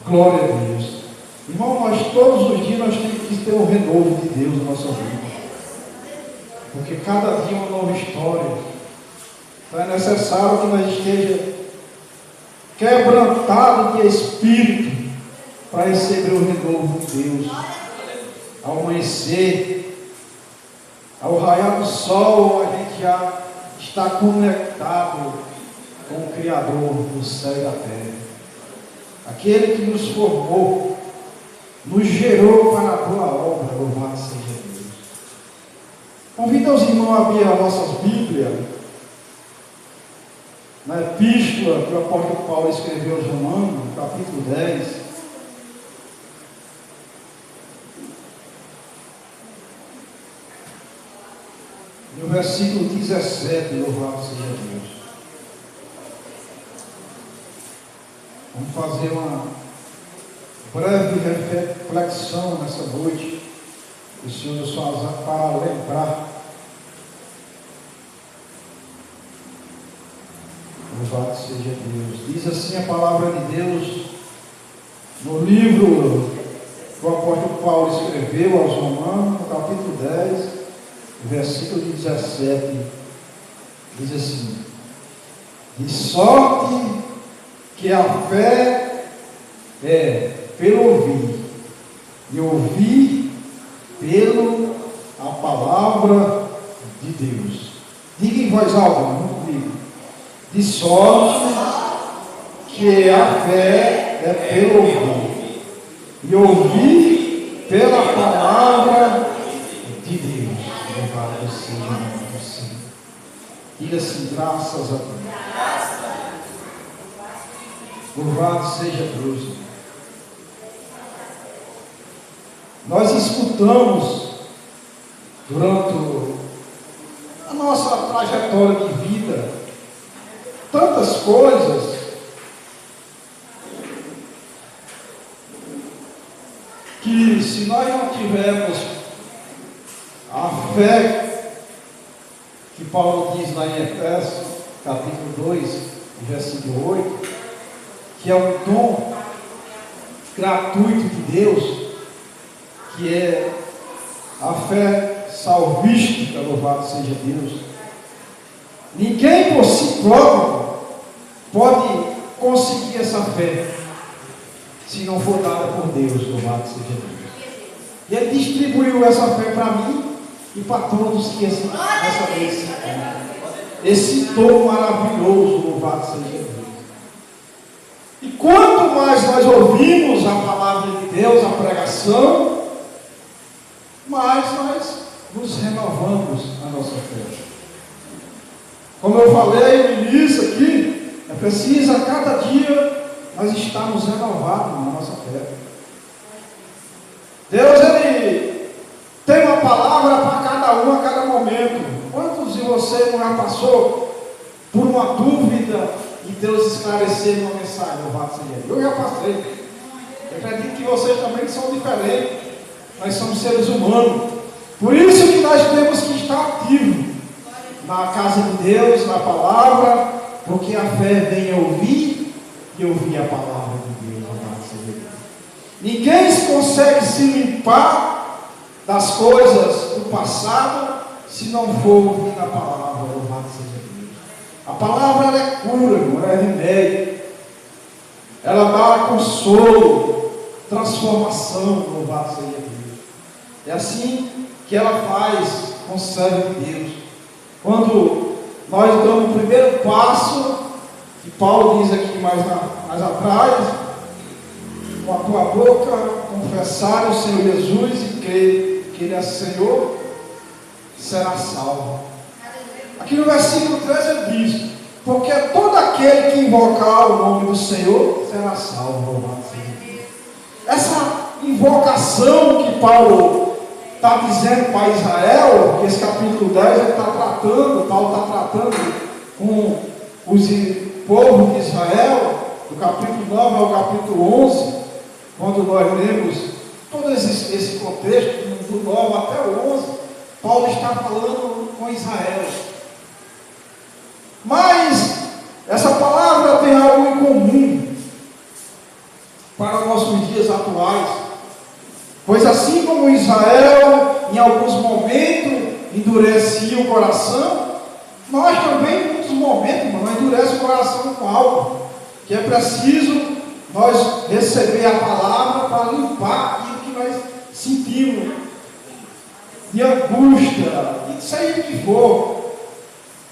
Glória a Deus. Irmão, nós todos os dias nós temos que ter um renovo de Deus na nossa vida. Porque cada dia é uma nova história. Então é necessário que nós esteja quebrantado de espírito para receber o renovo de Deus. Ao amanhecer, ao raiar do sol, a gente já está conectado com o Criador do céu e da terra. Aquele que nos formou, nos gerou para a boa obra, louvado seja Deus. Convido os irmãos a abrir as nossas Bíblias na epístola que o apóstolo Paulo escreveu aos Romanos, capítulo 10. No versículo 17, louvado seja Deus. Vamos fazer uma breve reflexão nessa noite. O Senhor nos faz para lembrar. Louvado seja Deus. Diz assim a palavra de Deus no livro que o apóstolo Paulo escreveu aos Romanos, no capítulo 10, versículo 17. Diz assim: de sorte que a fé é pelo ouvir, e ouvir pela a palavra de Deus. Diga em voz alta, vamos comigo. De sorte que a fé é pelo ouvir, e ouvir pela palavra de Deus. Louvado seja o nome do Senhor. Diga assim: graças a Deus. Louvado seja Deus. Nós escutamos durante a nossa trajetória de vida tantas coisas que, se nós não tivermos a fé que Paulo diz lá em Efésios capítulo 2, versículo 8, que é um dom gratuito de Deus, que é a fé salvística, louvado seja Deus. Ninguém por si próprio pode conseguir essa fé, se não for dada por Deus, louvado seja Deus. E Ele distribuiu essa fé para mim e para todos que essa vez se encontram. Esse dom maravilhoso, louvado seja Deus. E quanto mais nós ouvimos a palavra de Deus, a pregação, mais nós nos renovamos a nossa fé. Como eu falei no início aqui, é preciso a cada dia nós estarmos renovados na nossa fé. Deus, Ele tem uma palavra para cada um, a cada momento. Quantos de vocês não já passou por uma dúvida e Deus esclarecer uma mensagem? Louvado seja Deus. Eu já passei. Eu acredito que vocês também são diferentes. Nós somos seres humanos. Por isso que nós temos que estar ativos na casa de Deus, na palavra, porque a fé vem a ouvir e ouvir a palavra de Deus. Louvado seja Deus. Ninguém consegue se limpar das coisas do passado se não for ouvir a palavra. Louvado seja Deus. A palavra ela é cura, não é remédio. Ela dá consolo, transformação. Louvado seja Deus. É assim que ela faz com o servo de Deus. Quando nós damos o primeiro passo, que Paulo diz aqui mais atrás, com a tua boca confessar o Senhor Jesus e crer que Ele é Senhor, será salvo. Aqui no versículo 13 ele diz: porque todo aquele que invocar o nome do Senhor será salvo. Essa invocação que Paulo está dizendo para Israel, que esse capítulo 10 ele está tratando, Paulo está tratando com o povo de Israel, do capítulo 9 ao capítulo 11, quando nós lemos todo esse contexto, do 9 até o 11, Paulo está falando com Israel. Mas essa palavra tem algo em comum. para os nossos dias atuais. Pois assim como Israel, em alguns momentos, endurecia o coração, nós também, em muitos momentos, irmão, endurece o coração com algo, que é preciso nós receber a palavra para limpar aquilo que nós sentimos, de angústia, de seja o que for,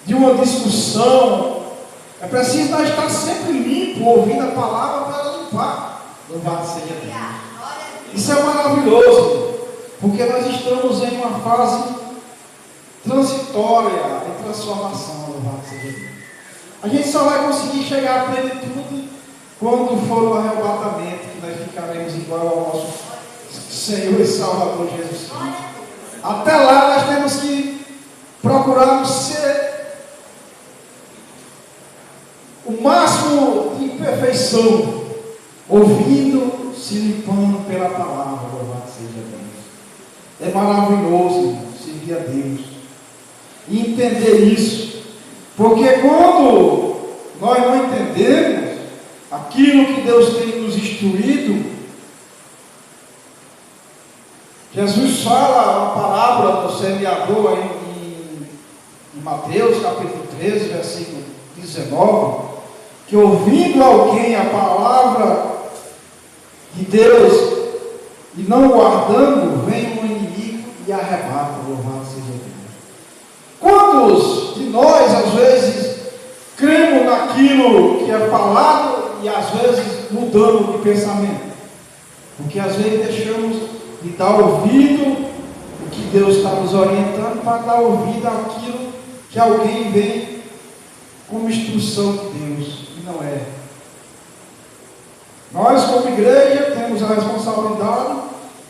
de uma discussão. É preciso nós estar sempre limpo, ouvindo a palavra para limpar. Louvado seja Deus. Isso é maravilhoso, porque nós estamos em uma fase transitória de transformação. Louvado seja Deus. A gente só vai conseguir chegar à plenitude quando for o arrebatamento, que nós ficaremos igual ao nosso Senhor e Salvador Jesus Cristo. Até lá nós temos que procurar ser o máximo de perfeição, ouvindo, se limpando pela palavra. Louvado seja Deus. É maravilhoso servir a Deus e entender isso, porque quando nós não entendemos aquilo que Deus tem nos instruído, Jesus fala uma parábola do semeador em Mateus capítulo 13, versículo 19, que ouvindo alguém a palavra de Deus e não guardando, vem um inimigo e arrebata. Louvado seja Deus. Quantos de nós às vezes cremos naquilo que é falado e às vezes mudamos de pensamento? Porque às vezes deixamos de dar ouvido o que Deus está nos orientando, para dar ouvido àquilo que alguém vem como instrução de Deus, e não é. Nós, como igreja, temos a responsabilidade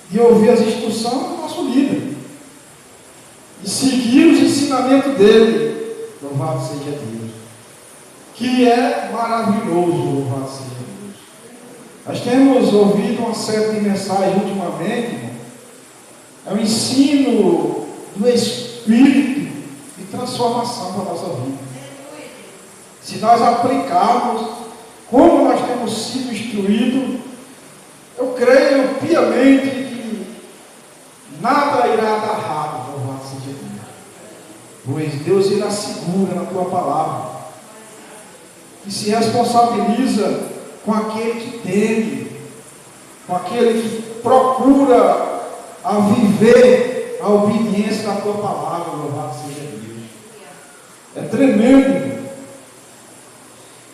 de ouvir as instruções do nosso líder e seguir os ensinamentos dele. Louvado seja Deus, que é maravilhoso. Louvado seja Deus. Nós temos ouvido uma série de mensagens ultimamente, irmão. É o ensino do Espírito de transformação para a nossa vida. Se nós aplicarmos como nós temos sido instruídos, eu creio piamente que nada irá dar errado. Louvado seja Deus. Pois Deus irá segura na tua palavra e se responsabiliza com aquele que teme, com aquele que procura a viver a obediência da tua palavra. Louvado seja Deus. É tremendo.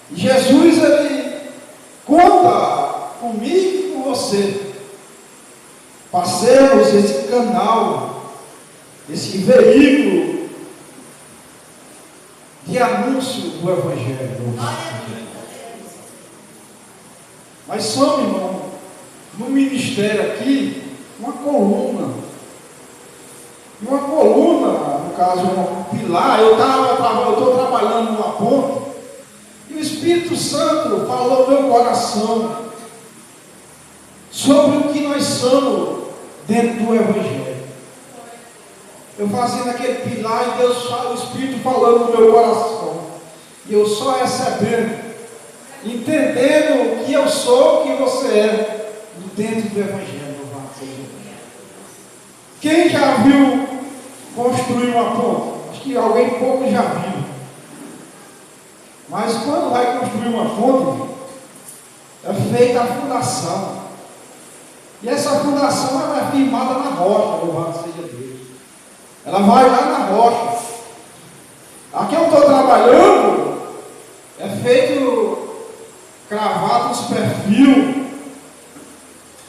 E Jesus, ele conta comigo e com você. Passemos esse canal, esse veículo de anúncio do Evangelho. Louvado seja Deus. Mas somos, irmão, no ministério aqui, uma coluna. E uma coluna, no caso, um pilar. Eu estou trabalhando numa ponte, e o Espírito Santo falou no meu coração sobre o que nós somos dentro do Evangelho. Eu fazendo aquele pilar, e Deus fala, o Espírito falando no meu coração. E eu só recebendo, entendendo o que eu sou, o que você é, dentro do Evangelho. Quem já viu construir uma ponte? Acho que alguém pouco já viu. Mas quando vai construir uma ponte, é feita a fundação. E essa fundação ela é firmada na rocha. Louvado seja Deus. Ela vai lá na rocha. Aqui eu estou trabalhando, é feito cravado nos perfil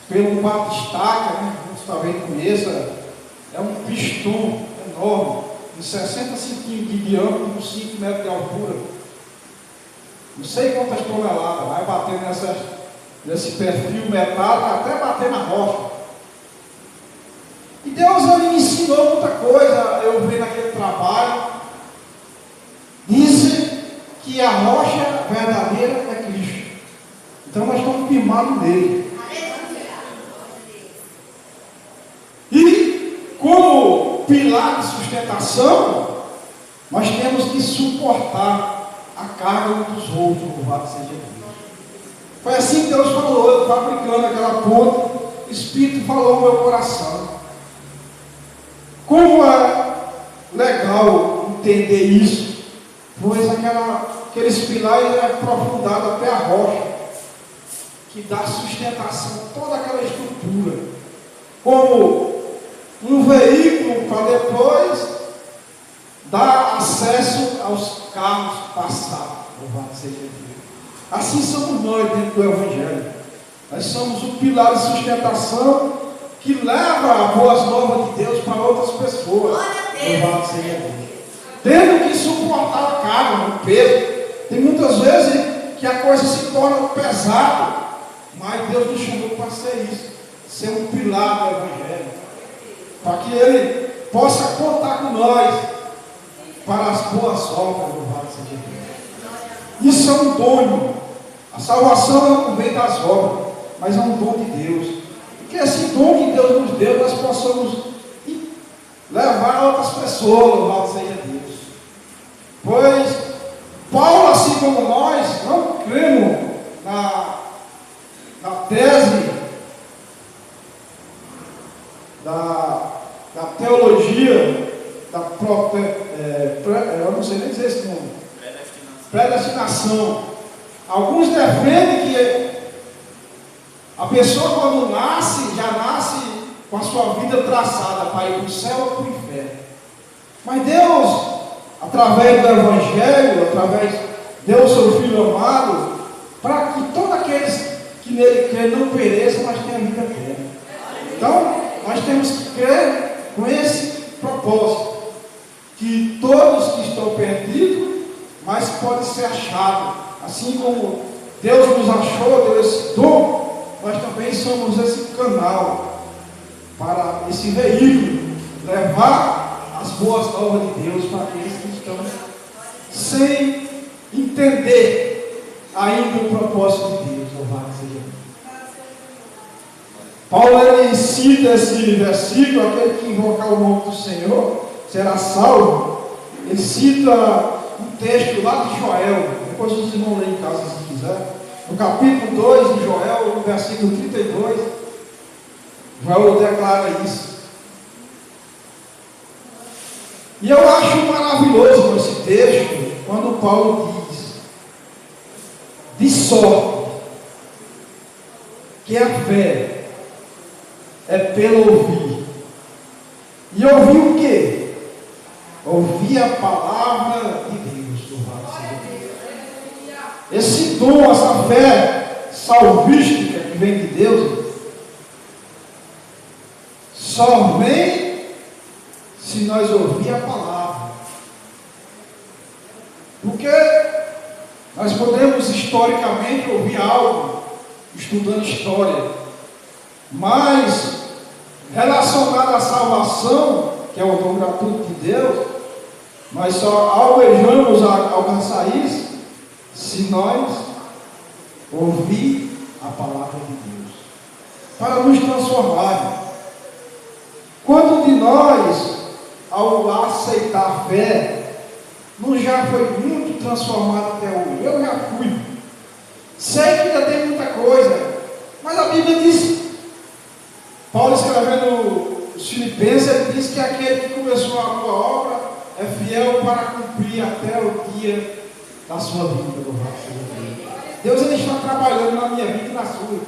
pelo batistaca, né? Você talvez conheça. É um pistão enorme, de 60 centímetros de diâmetro, com 5 metros de altura. Não sei quantas toneladas, vai bater nesse perfil metálico até bater na rocha. E Deus me ensinou muita coisa, eu vi naquele trabalho. Disse que a rocha verdadeira é Cristo. Então nós estamos firmados nele. E como pilar de sustentação, nós temos que suportar a carga dos outros. Louvado seja Deus. Foi assim que Deus falou, eu fabricando aquela ponte, o Espírito falou no meu coração. Como é legal entender isso, pois aqueles pilares é aprofundado até a rocha, que dá sustentação a toda aquela estrutura, como um veículo para depois dar acesso aos carros passar. Louvado seja Deus. Assim somos nós dentro do Evangelho. Nós somos o pilar de sustentação que leva as boas novas de Deus para outras pessoas. Louvado seja Deus. Tendo que suportar a carga, o peso. Tem muitas vezes que a coisa se torna pesada, mas Deus nos chamou para ser isso, ser um pilar do Evangelho, para que Ele possa contar com nós para as boas obras. Louvado seja Deus. Isso é um dom, irmão. A salvação não vem das obras, mas é um dom de Deus. Que esse dom que Deus nos deu, nós possamos levar a outras pessoas. Louvado seja Deus. Pois Paulo, assim como nós, não cremos na tese da teologia da própria, eu não sei nem dizer esse nome, predestinação. Alguns defendem que a pessoa, quando nasce, já nasce com a sua vida traçada para ir para o céu ou para o inferno. Mas Deus, através do Evangelho, deu o seu Filho amado, para que todos aqueles que nele crêem não pereçam, mas tenham vida eterna. Então, nós temos que crer com esse propósito, que todos que estão perdidos, mas podem ser achados. Assim como Deus nos achou, deu esse dom, nós também somos esse canal para esse veículo, levar as boas novas de Deus para aqueles que estão sem entender ainda o propósito de Deus. Louvado seja Deus. Paulo, ele cita esse versículo, aquele que invocar o nome do Senhor será salvo. Ele cita um texto lá de Joel. Depois os irmãos lerem em casa se quiser. No capítulo 2 de Joel, no versículo 32, Joel declara isso. E eu acho maravilhoso esse texto, quando Paulo diz: de sorte que a fé é pelo ouvir. E ouvir o quê? Ouvir a palavra de Deus. Esse dom, essa fé salvística que vem de Deus, só vem se nós ouvir a palavra. Porque nós podemos historicamente ouvir algo, estudando história, mas relacionado à salvação, que é o dom gratuito de Deus, nós só almejamos alcançar isso se nós ouvir a palavra de Deus, para nos transformar. Quanto de nós, ao aceitar a fé, não já foi muito transformado até hoje? Eu já fui. Sei que ainda tem muita coisa, mas a Bíblia diz, Paulo escrevendo os Filipenses, ele diz que aquele que começou a boa obra é fiel para cumprir até o dia da sua vida. Deus, ele está trabalhando na minha vida e na sua,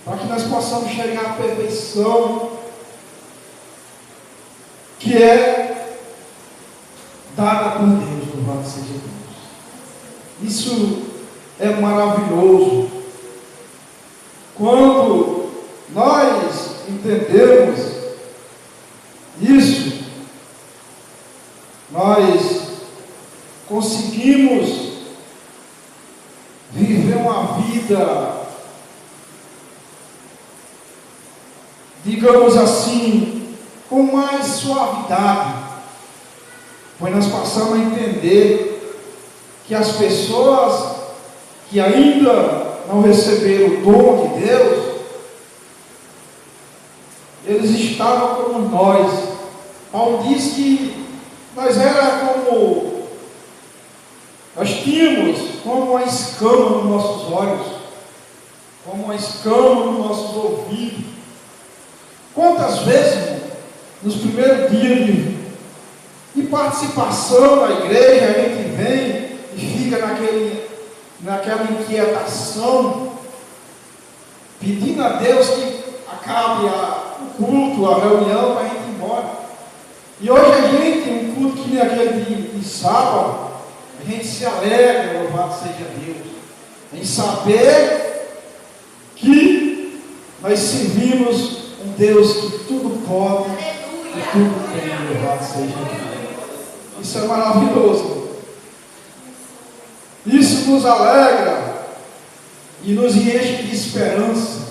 para que nós possamos chegar à perfeição que é dada por Deus. Louvado seja Deus. Isso é maravilhoso. Quando nós entendemos isso, nós conseguimos viver uma vida, digamos assim, com mais suavidade, pois nós passamos a entender que as pessoas que ainda não receberam o dom de Deus, eles estavam como nós. Paulo diz que nós nós tínhamos como uma escama nos nossos olhos, como uma escama nos nossos ouvidos. Quantas vezes, irmão, nos primeiros dias de participação na igreja, a gente vem e fica naquela inquietação, pedindo a Deus que acabe o culto, a reunião, para a gente ir embora. E hoje a gente, um culto que nem aquele de sábado, a gente se alegra, louvado seja Deus, em saber que nós servimos um Deus que tudo pode e tudo tem, louvado seja Deus. Isso é maravilhoso. Isso nos alegra e nos enche de esperança,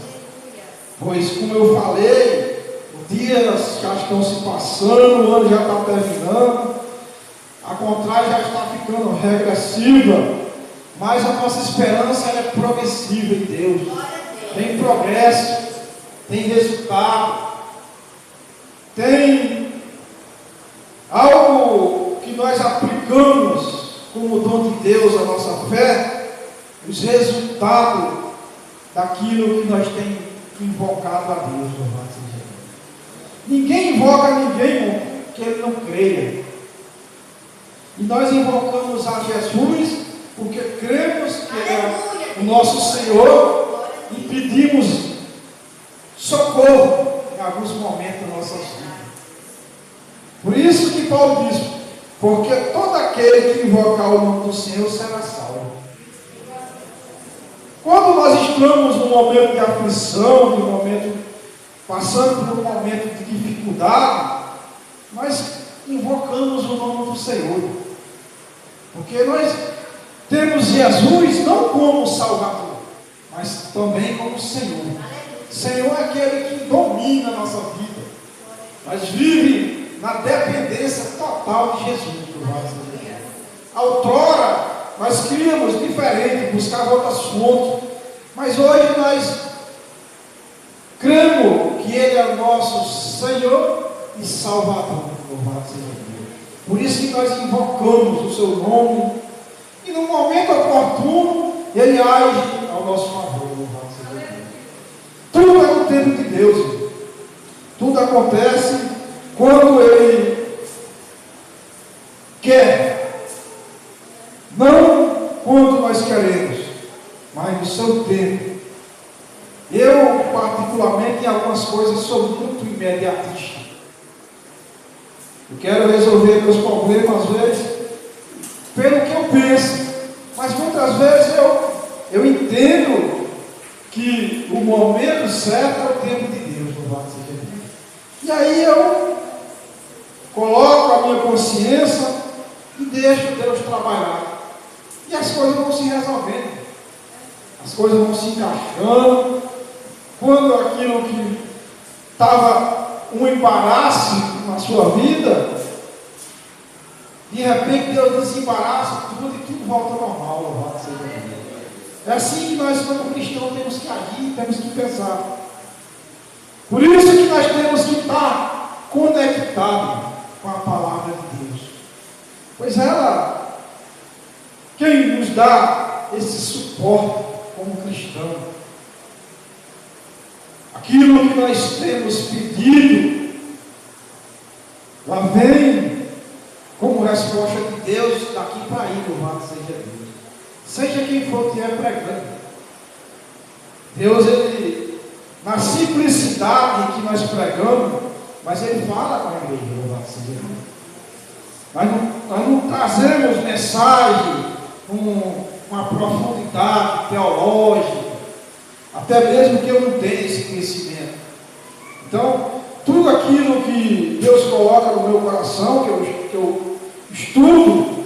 pois, como eu falei, os dias já estão se passando, o ano já está terminando, a contrário já está ficando regressiva, mas a nossa esperança é progressiva em Deus. Tem progresso, tem resultado, tem algo que nós aplicamos como dom de Deus à nossa fé, os resultados daquilo que nós temos invocado a Deus. Ninguém invoca ninguém, irmão, que ele não creia. E nós invocamos a Jesus porque cremos que Ele é o nosso Senhor e pedimos socorro em alguns momentos das nossas vidas. Por isso que Paulo diz: porque todo aquele que invocar o nome do Senhor será salvo. Quando nós estamos num momento de aflição, num momento, passando por um momento de dificuldade, nós invocamos o nome do Senhor. Porque nós temos Jesus não como Salvador, mas também como Senhor. Senhor é aquele que domina a nossa vida. Nós vivemos na dependência total de Jesus. Outrora, nós queríamos diferente, buscar outras fontes, mas hoje nós cremos que Ele é o nosso Senhor e Salvador. Por isso que nós invocamos o seu nome, e no momento oportuno, Ele age ao nosso favor. Tudo é no tempo de Deus. Tudo acontece quando Ele quer. Não quando nós queremos, mas no seu tempo. Eu, particularmente, em algumas coisas, sou muito imediatista. Eu quero resolver meus problemas, às vezes, pelo que eu penso. Mas muitas vezes eu entendo que o momento certo é o tempo de Deus. Louvado seja Deus. E aí eu coloco a minha consciência e deixo Deus trabalhar. E as coisas vão se resolvendo. As coisas vão se encaixando. Quando aquilo que estava um embaraço na sua vida, de repente Deus desembaraça tudo e tudo volta ao normal. Louvado seja Deus. É assim que nós, como cristãos, temos que agir, temos que pensar. Por isso que nós temos que estar conectados com a palavra de Deus. Pois ela, quem nos dá esse suporte como cristão, aquilo que nós temos pedido, lá vem como resposta de Deus daqui para aí, louvado seja Deus. Seja quem for que é pregando. Deus, Ele, na simplicidade que nós pregamos, mas Ele fala com a igreja, louvado seja Deus. Nós não trazemos mensagem com uma profundidade teológica, até mesmo que eu não tenha esse conhecimento. Então, tudo aquilo que Deus coloca no meu coração, que eu estudo,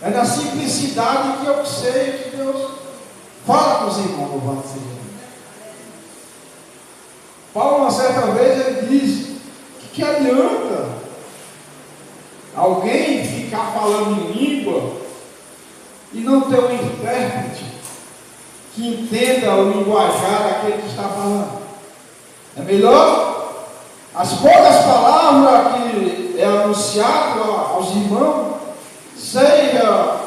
é na simplicidade que eu sei que Deus fala com os irmãos, louvado seja Deus. Paulo, uma certa vez, ele diz que adianta alguém ficar falando em língua e não ter um intérprete que entenda o linguajar daquele que está falando. É melhor as poucas palavras que é anunciado aos irmãos seja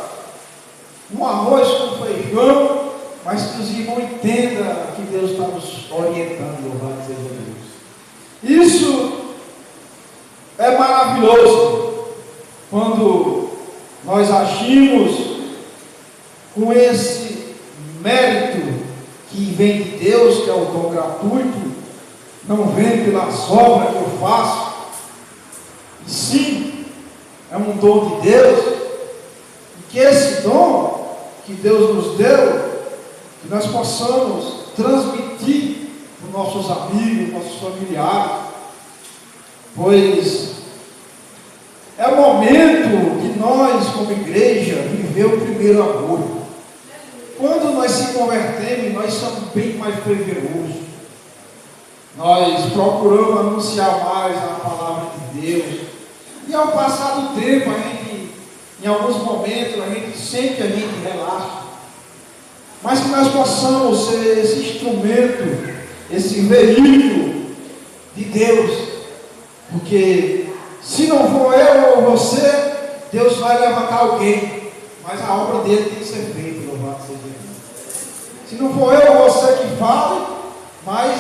um arroz com feijão, mas que os irmãos entendam que Deus está nos orientando, louvado seja Deus. Isso é maravilhoso quando nós agimos com esse mérito que vem de Deus, que é o dom gratuito, não vem pelas obras que eu faço, e sim, é um dom de Deus, e que esse dom que Deus nos deu, que nós possamos transmitir para os nossos amigos, nossos familiares, pois é o momento de nós, como igreja, viver o primeiro amor. Quando nós se convertemos, nós somos bem mais fervorosos. Nós procuramos anunciar mais a palavra de Deus. E ao passar do tempo, em alguns momentos, a gente sente que a gente relaxa. Mas que nós possamos ser esse instrumento, esse veículo de Deus. Porque se não for eu ou você, Deus vai levantar alguém. Mas a obra dele tem que ser feita, louvado seja Deus. Se não for eu ou você que fale, mas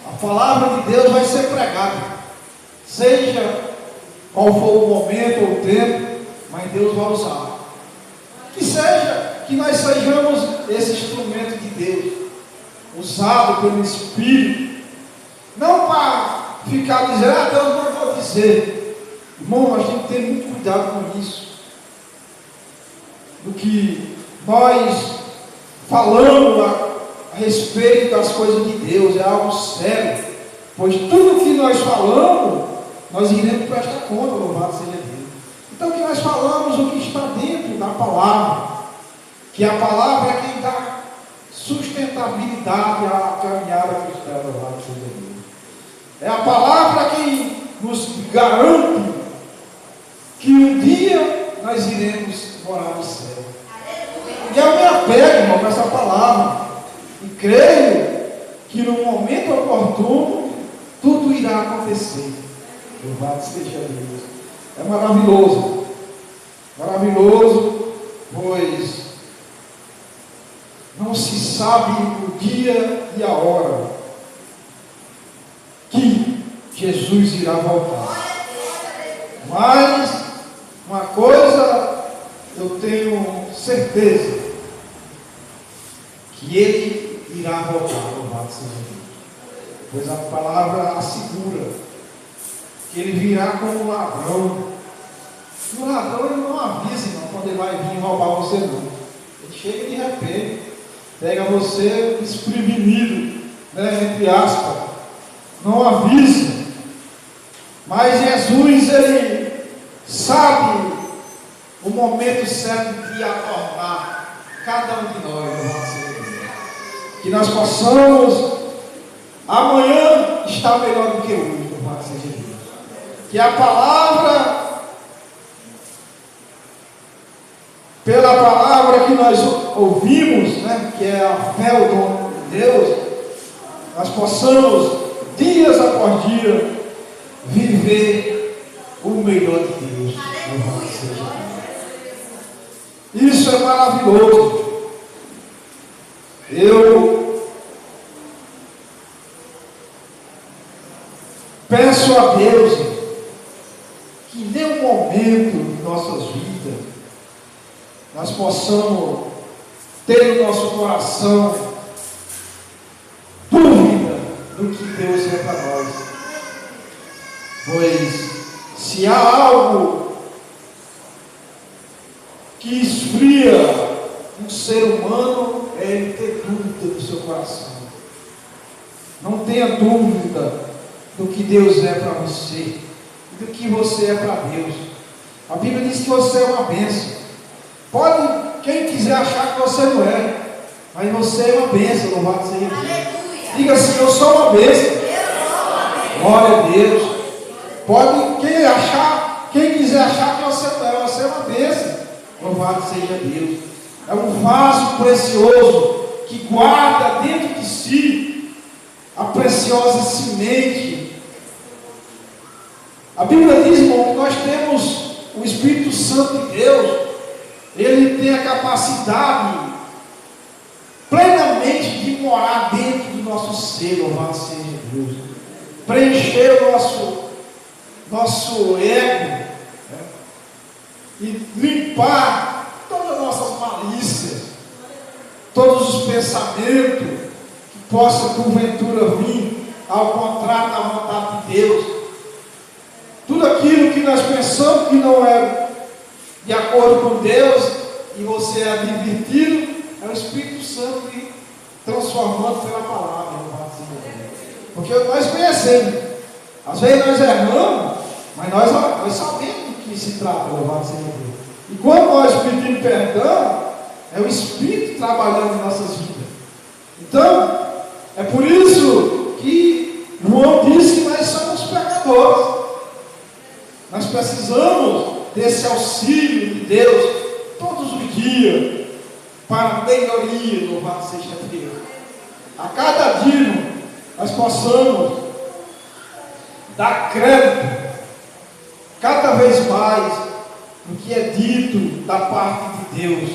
a palavra de Deus vai ser pregada. Seja qual for o momento ou o tempo, mas Deus vai usar. Que seja, que nós sejamos esse instrumento de Deus, usado pelo Espírito, não para ficar dizendo, Deus não vou dizer. Irmão, nós temos que ter muito cuidado com isso. Do que nós falamos a respeito das coisas de Deus, é algo sério. Pois tudo que nós falamos, nós iremos prestar conta, louvado seja Deus. Então que nós falamos o que está dentro da palavra, que a palavra é quem dá sustentabilidade à caminhada cristã, louvado seja Deus. É a palavra quem nos garante que um dia nós iremos morar no céu. E eu me apego, irmão, com essa palavra. E creio que no momento oportuno, tudo irá acontecer. Louvado seja Deus. É maravilhoso. Maravilhoso, pois não se sabe o dia e a hora que Jesus irá voltar. Mas uma coisa eu tenho certeza, que Ele irá voltar, louvado seja Deus. Pois a palavra assegura que Ele virá como um ladrão. O ladrão ele não avisa, não, quando ele vai vir roubar você, não. Ele chega de repente, pega você desprevenido, né, entre aspas, não avisa. Mas Jesus, Ele sabe o momento certo de acordar cada um de nós, que nós possamos amanhã estar melhor do que hoje, louvado seja Deus. Que a palavra, pela palavra que nós ouvimos, né, que é a fé, o dom de Deus, nós possamos, dias após dia, viver o melhor de Deus, louvado seja Deus. Isso é maravilhoso. Eu peço a Deus que em nenhum momento de nossas vidas nós possamos ter no nosso coração dúvida do que Deus é para nós. Pois se há algo que esfria um ser humano, é ele ter dúvida do seu coração. Não tenha dúvida do que Deus é para você e do que você é para Deus. A Bíblia diz que você é uma bênção. Pode quem quiser achar que você não é, mas você é uma bênção, louvado seja Deus. Diga assim, eu sou uma bênção. Glória a Deus. Pode quem quiser achar que você não é, você é uma bênção. Louvado seja Deus. É um vaso precioso que guarda dentro de si a preciosa semente. A Bíblia diz, irmão, que nós temos o Espírito Santo de Deus. Ele tem a capacidade plenamente realmente de morar dentro do nosso ser, louvado seja Deus. Preencher o nosso ego, né? E limpar todas as nossas malícias, todos os pensamentos que possam porventura vir ao contrário da vontade de Deus. Tudo aquilo que nós pensamos que não é de acordo com Deus e você é advertido, é o Espírito Santo que transformando pela palavra. Porque nós conhecemos. Às vezes nós erramos, mas nós sabemos do que se trata, louvado seja Deus. E quando nós pedimos perdão, é o Espírito trabalhando em nossas vidas. Então, é por isso que João disse que nós somos pecadores. Nós precisamos desse auxílio de Deus todos os dias para a melhoria, louvado seja Deus. A cada dia nós possamos dar crédito cada vez mais no que é dito da parte de Deus,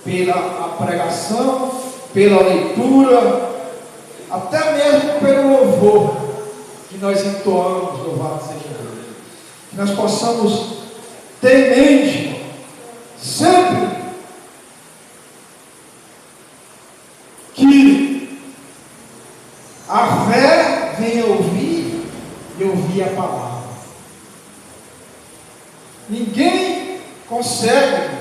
pela pregação, pela leitura, até mesmo pelo louvor que nós entoamos, louvado seja Deus. Que nós possamos ter em mente sempre que a fé vem ouvir e ouvir a palavra. Ninguém consegue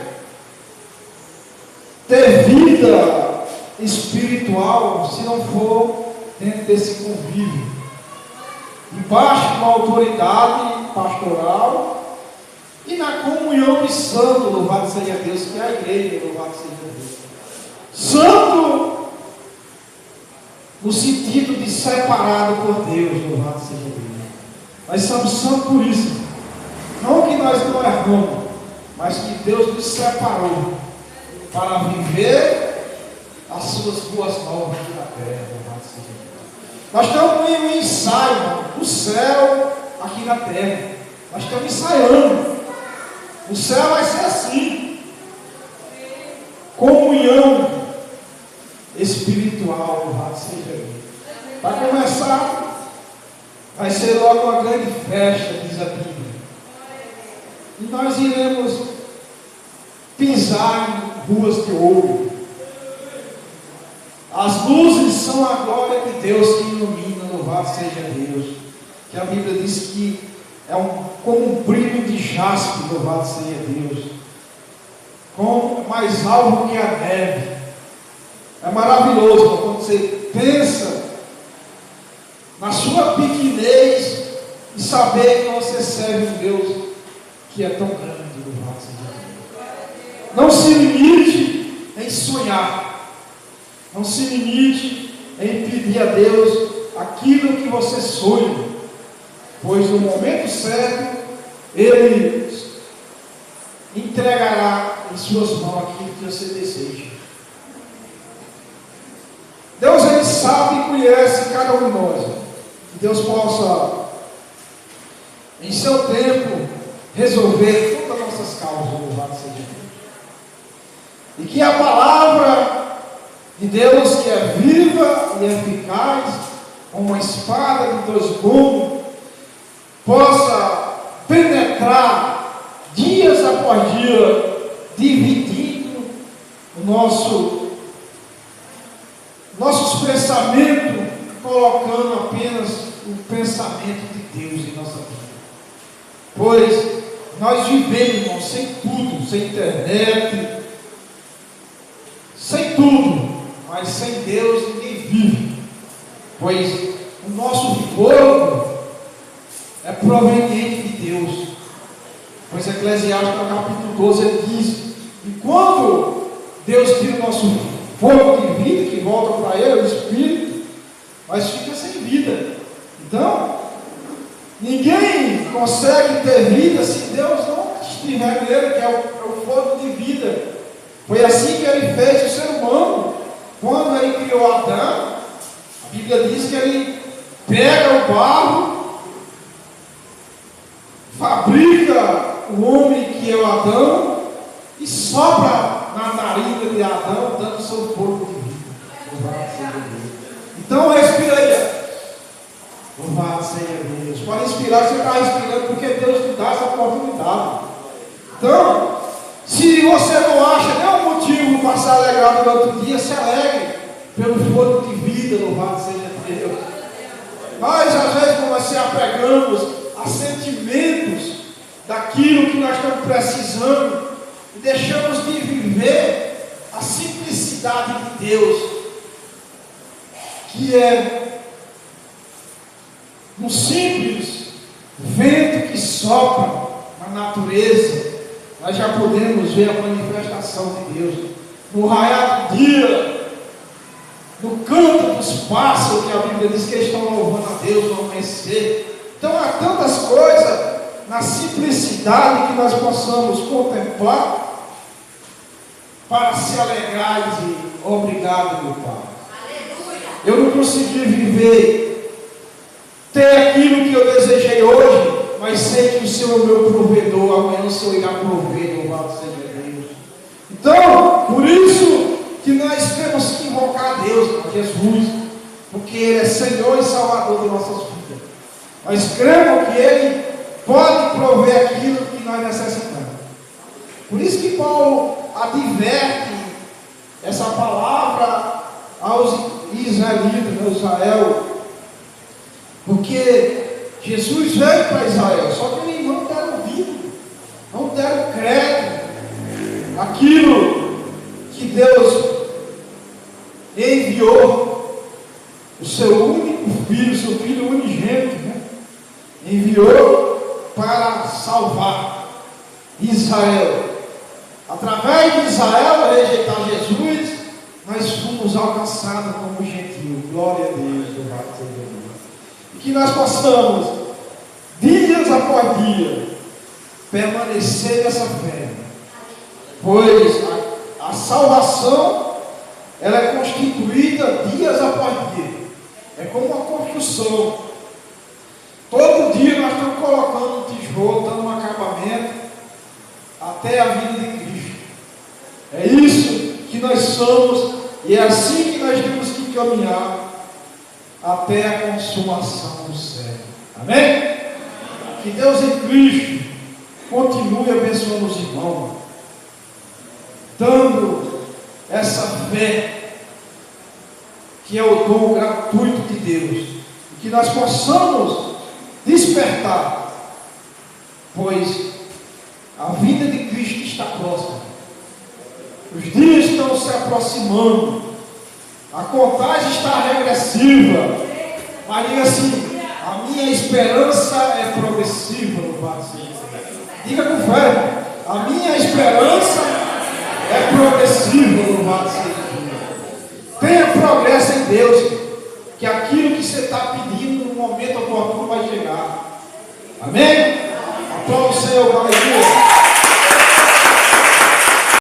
ter vida espiritual se não for dentro desse convívio, debaixo de uma autoridade pastoral e na comunhão de santo, louvado seja Deus, que é a igreja, louvado seja Deus. Santo no sentido de separado por Deus, louvado seja Deus. Nós somos santos por isso. Não que nós não erramos, mas que Deus nos separou para viver as suas boas novas aqui na terra, louvado seja Deus. Nós estamos em um ensaio do céu aqui na terra. Nós estamos ensaiando. O céu vai ser assim. Comunhão espiritual, louvado seja Deus. Para começar, vai ser logo uma grande festa, diz a Bíblia. E nós iremos pisar em ruas de ouro. As luzes são a glória de Deus que ilumina, louvado seja Deus. Que a Bíblia diz que é como um brilho de jaspe, louvado seja Deus. Como mais alvo que a neve. É maravilhoso quando você pensa na sua pequenez e saber que você serve um Deus que é tão grande, louvado seja Deus. Não se limite em sonhar. Não se limite em pedir a Deus aquilo que você sonha, pois no momento certo Ele entregará em suas mãos aquilo que você deseja. Deus, Ele sabe e conhece cada um de nós. Que Deus possa, em seu tempo, resolver todas as nossas causas, louvado seja Deus. E que a palavra de Deus, que é viva e eficaz, como uma espada de dois gumes, possa penetrar dias após dia, dividindo nossos pensamentos, colocando apenas o pensamento de Deus em nossa vida. Pois nós vivemos, irmão, sem tudo, sem internet, sem tudo, mas sem Deus ninguém vive. Pois o nosso fogo é proveniente de Deus. Pois Eclesiastes no capítulo 12 ele diz: e quando Deus tira o nosso fogo de vida, que volta para Ele, o Espírito, mas fica sem vida. Então, ninguém consegue ter vida se Deus não estiver nele, que é o fogo de vida. Foi assim que Ele fez o ser humano. Quando Ele criou Adão, a Bíblia diz que Ele pega o barro, fabrica o homem que é o Adão e sopra na narina de Adão, dando seu corpo de vida. Louvado seja Deus. Então respira aí. Louvado seja Deus. Pode inspirar, você está respirando porque Deus te dá essa oportunidade. Então, se você não acha nenhum motivo para se alegrar no outro dia, se alegre pelo fôlego de vida, louvado seja Deus. Nós às vezes nós se apegamos a sentimentos daquilo que nós estamos precisando e deixamos de viver a simplicidade de Deus, que é um simples vento que sopra na natureza. Nós já podemos ver a manifestação de Deus no raiar do dia, no canto dos pássaros, que a Bíblia diz que eles estão louvando a Deus no amanhecer. Então há tantas coisas na simplicidade que nós possamos contemplar para se alegrar e dizer: obrigado, meu Pai. Eu não consegui viver, ter aquilo que eu desejei hoje, mas sei que o Senhor é o meu provedor. Amanhã o Senhor irá prover, louvado seja Deus. Então, por isso que nós temos que invocar a Deus, a Jesus, porque Ele é Senhor e Salvador de nossas vidas. Nós cremos que Ele pode prover aquilo que nós necessitamos. Por isso que Paulo adverte essa palavra aos israelitas, a Israel, porque Jesus veio para Israel, só que eles não deram ouvido, não deram crédito àquilo que Deus enviou, o seu único filho, seu filho unigênito, enviou para salvar Israel. Através de Israel, rejeitar Jesus, nós fomos alcançados como gentil. Glória a Deus, louvado seja Deus. E que nós possamos, dias após dia, permanecer nessa fé, pois a salvação ela é constituída dias após dia. É como uma construção. Todo dia nós estamos colocando um tijolo, dando um acabamento até a vinda de Cristo. É isso que nós somos e é assim que nós temos que caminhar até a consumação do século. Amém? Que Deus em Cristo continue abençoando os irmãos, dando essa fé que é o dom gratuito de Deus, e que nós possamos despertar, pois a vinda de Cristo está próxima, os dias estão se aproximando, a contagem está regressiva, mas diga assim: a minha esperança é progressiva, louvado seja Deus. Diga com fé: a minha esperança é progressiva, louvado seja Deus. Tenha progresso em Deus, que aquilo que você está pedindo no momento oportuno vai chegar. Amém? Aplauda o Senhor, aleluia.